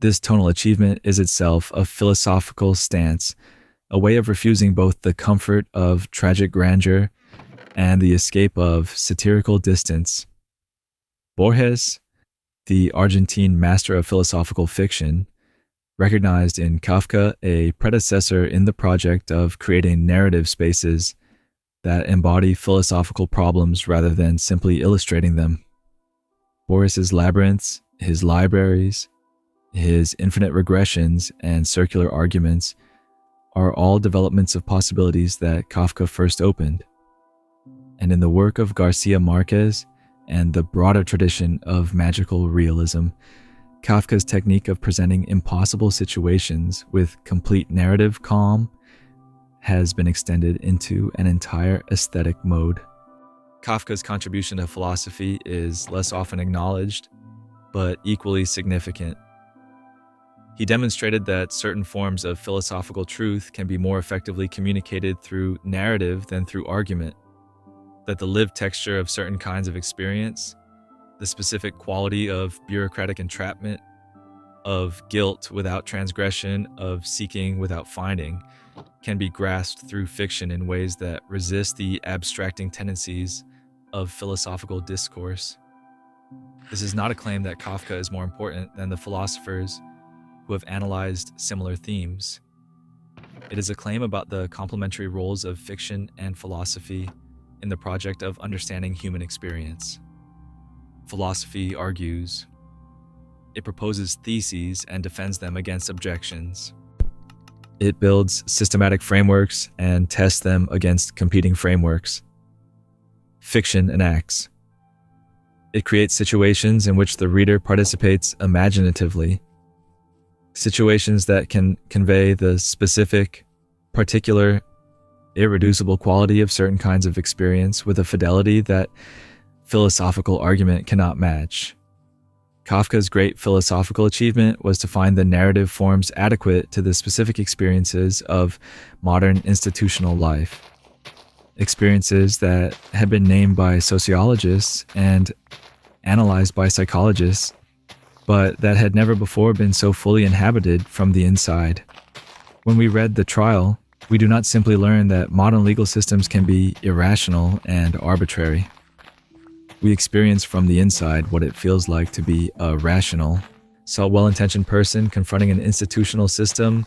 This tonal achievement is itself a philosophical stance, a way of refusing both the comfort of tragic grandeur and the escape of satirical distance. Borges, the Argentine master of philosophical fiction, recognized in Kafka a predecessor in the project of creating narrative spaces that embody philosophical problems rather than simply illustrating them. Borges's labyrinths, his libraries, his infinite regressions and circular arguments are all developments of possibilities that Kafka first opened. And in the work of Garcia Marquez and the broader tradition of magical realism, Kafka's technique of presenting impossible situations with complete narrative calm has been extended into an entire aesthetic mode. Kafka's contribution to philosophy is less often acknowledged, but equally significant. He demonstrated that certain forms of philosophical truth can be more effectively communicated through narrative than through argument, that the lived texture of certain kinds of experience, the specific quality of bureaucratic entrapment, of guilt without transgression, of seeking without finding, can be grasped through fiction in ways that resist the abstracting tendencies of philosophical discourse. This is not a claim that Kafka is more important than the philosophers who have analyzed similar themes. It is a claim about the complementary roles of fiction and philosophy in the project of understanding human experience. Philosophy argues. It proposes theses and defends them against objections. It builds systematic frameworks and tests them against competing frameworks. Fiction enacts. It creates situations in which the reader participates imaginatively. Situations that can convey the specific, particular, irreducible quality of certain kinds of experience with a fidelity that philosophical argument cannot match. Kafka's great philosophical achievement was to find the narrative forms adequate to the specific experiences of modern institutional life. Experiences that had been named by sociologists and analyzed by psychologists, but that had never before been so fully inhabited from the inside. When we read The Trial, we do not simply learn that modern legal systems can be irrational and arbitrary. We experience from the inside what it feels like to be a rational, well-intentioned person confronting an institutional system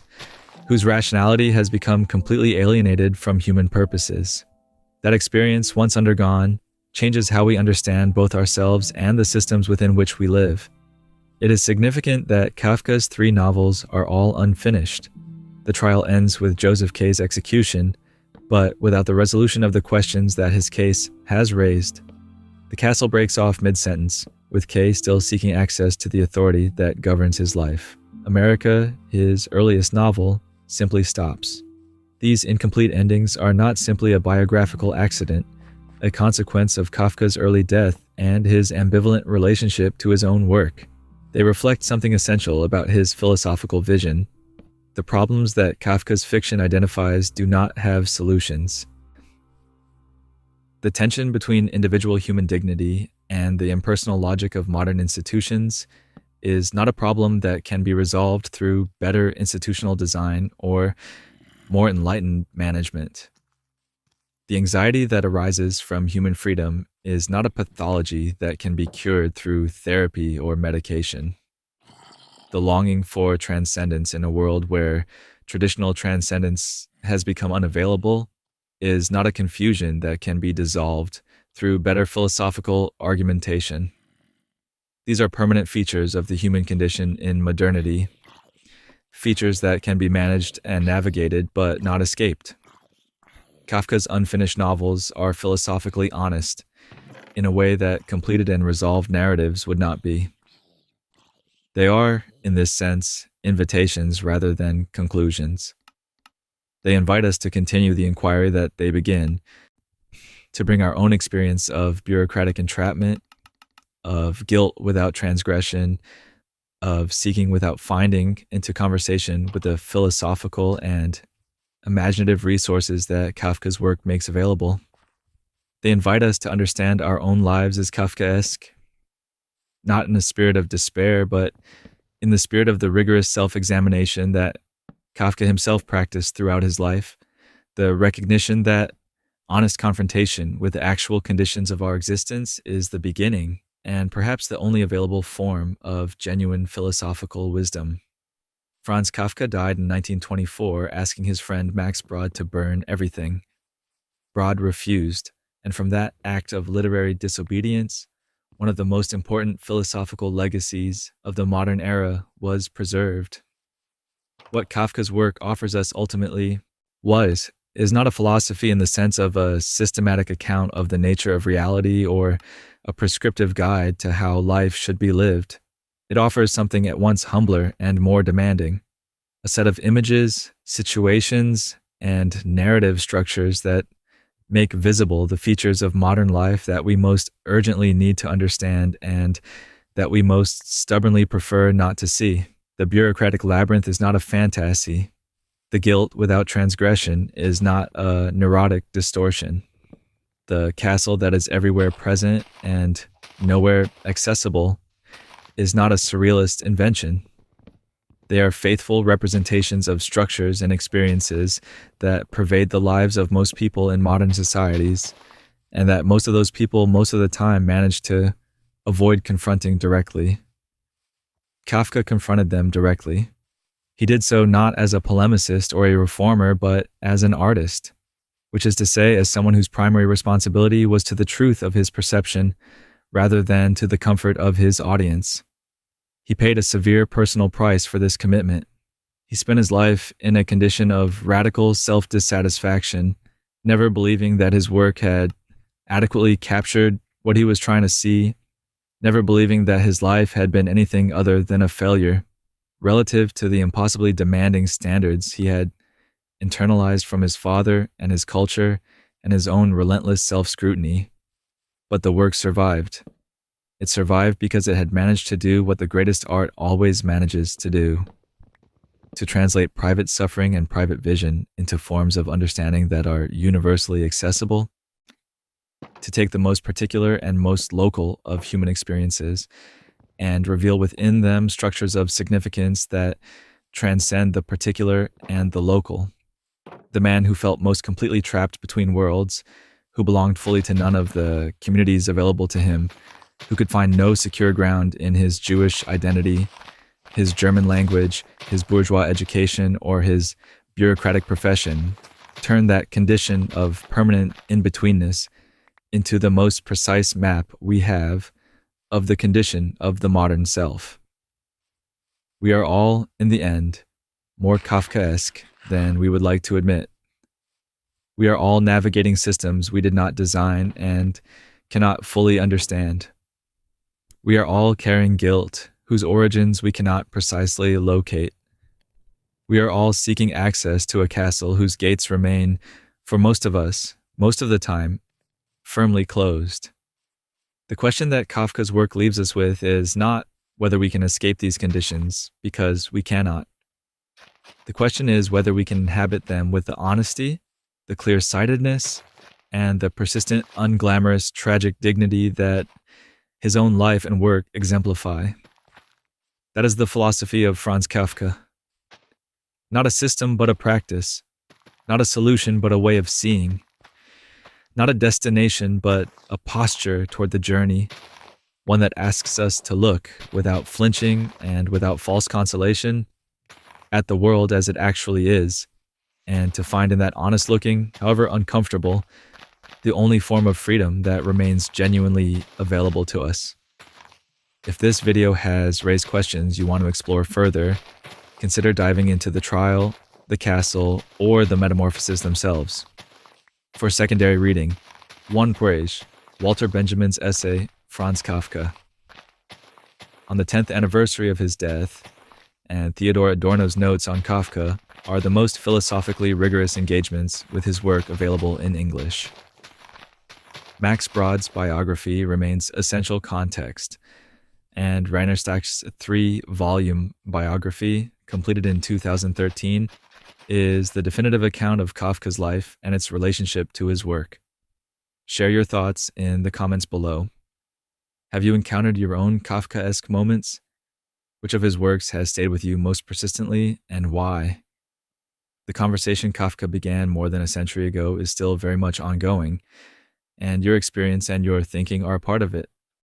whose rationality has become completely alienated from human purposes. That experience, once undergone, changes how we understand both ourselves and the systems within which we live. It is significant that Kafka's 3 novels are all unfinished. The Trial ends with Joseph K's execution, but without the resolution of the questions that his case has raised. The castle breaks off mid-sentence, with K still seeking access to the authority that governs his life. America, his earliest novel, simply stops. These incomplete endings are not simply a biographical accident, a consequence of Kafka's early death and his ambivalent relationship to his own work. They reflect something essential about his philosophical vision. The problems that Kafka's fiction identifies do not have solutions. The tension between individual human dignity and the impersonal logic of modern institutions is not a problem that can be resolved through better institutional design or more enlightened management. The anxiety that arises from human freedom is not a pathology that can be cured through therapy or medication. The longing for transcendence in a world where traditional transcendence has become unavailable is not a confusion that can be dissolved through better philosophical argumentation. These are permanent features of the human condition in modernity, features that can be managed and navigated but not escaped. Kafka's unfinished novels are philosophically honest in a way that completed and resolved narratives would not be. They are, in this sense, invitations rather than conclusions. They invite us to continue the inquiry that they begin, to bring our own experience of bureaucratic entrapment, of guilt without transgression, of seeking without finding into conversation with the philosophical and imaginative resources that Kafka's work makes available. They invite us to understand our own lives as Kafkaesque, not in a spirit of despair, but in the spirit of the rigorous self-examination that Kafka himself practiced throughout his life, the recognition that honest confrontation with the actual conditions of our existence is the beginning and perhaps the only available form of genuine philosophical wisdom. Franz Kafka died in 1924 asking his friend Max Brod to burn everything. Brod refused, and from that act of literary disobedience, one of the most important philosophical legacies of the modern era was preserved. What Kafka's work offers us ultimately is not a philosophy in the sense of a systematic account of the nature of reality or a prescriptive guide to how life should be lived. It offers something at once humbler and more demanding, a set of images, situations, and narrative structures that make visible the features of modern life that we most urgently need to understand and that we most stubbornly prefer not to see. The bureaucratic labyrinth is not a fantasy. The guilt without transgression is not a neurotic distortion. The castle that is everywhere present and nowhere accessible is not a surrealist invention. They are faithful representations of structures and experiences that pervade the lives of most people in modern societies, and that most of those people most of the time manage to avoid confronting directly. Kafka confronted them directly. He did so not as a polemicist or a reformer, but as an artist, which is to say, as someone whose primary responsibility was to the truth of his perception rather than to the comfort of his audience. He paid a severe personal price for this commitment. He spent his life in a condition of radical self-dissatisfaction, never believing that his work had adequately captured what he was trying to see, never believing that his life had been anything other than a failure, relative to the impossibly demanding standards he had internalized from his father and his culture and his own relentless self-scrutiny. But the work survived. It survived because it had managed to do what the greatest art always manages to do: to translate private suffering and private vision into forms of understanding that are universally accessible, to take the most particular and most local of human experiences and reveal within them structures of significance that transcend the particular and the local. The man who felt most completely trapped between worlds, who belonged fully to none of the communities available to him, who could find no secure ground in his Jewish identity, his German language, his bourgeois education, or his bureaucratic profession, turned that condition of permanent in-betweenness into the most precise map we have of the condition of the modern self. We are all, in the end, more Kafkaesque than we would like to admit. We are all navigating systems we did not design and cannot fully understand. We are all carrying guilt whose origins we cannot precisely locate. We are all seeking access to a castle whose gates remain, for most of us, most of the time, firmly closed. The question that Kafka's work leaves us with is not whether we can escape these conditions, because we cannot. The question is whether we can inhabit them with the honesty, the clear-sightedness, and the persistent, unglamorous, tragic dignity that his own life and work exemplify. That is the philosophy of Franz Kafka. Not a system, but a practice. Not a solution, but a way of seeing. Not a destination, but a posture toward the journey. One that asks us to look, without flinching and without false consolation, at the world as it actually is, and to find in that honest looking, however uncomfortable, the only form of freedom that remains genuinely available to us. If this video has raised questions you want to explore further, consider diving into the trial, the castle, or the metamorphoses themselves. For secondary reading, One Page, Walter Benjamin's essay, Franz Kafka. On the 10th anniversary of his death, and Theodore Adorno's notes on Kafka are the most philosophically rigorous engagements with his work available in English. Max Broad's biography remains essential context, and Rainer Stack's 3-volume biography, completed in 2013, is the definitive account of Kafka's life and its relationship to his work. Share your thoughts in the comments below. Have you encountered your own Kafkaesque moments? Which of his works has stayed with you most persistently, and why? The conversation Kafka began more than a century ago is still very much ongoing, and your experience and your thinking are a part of it.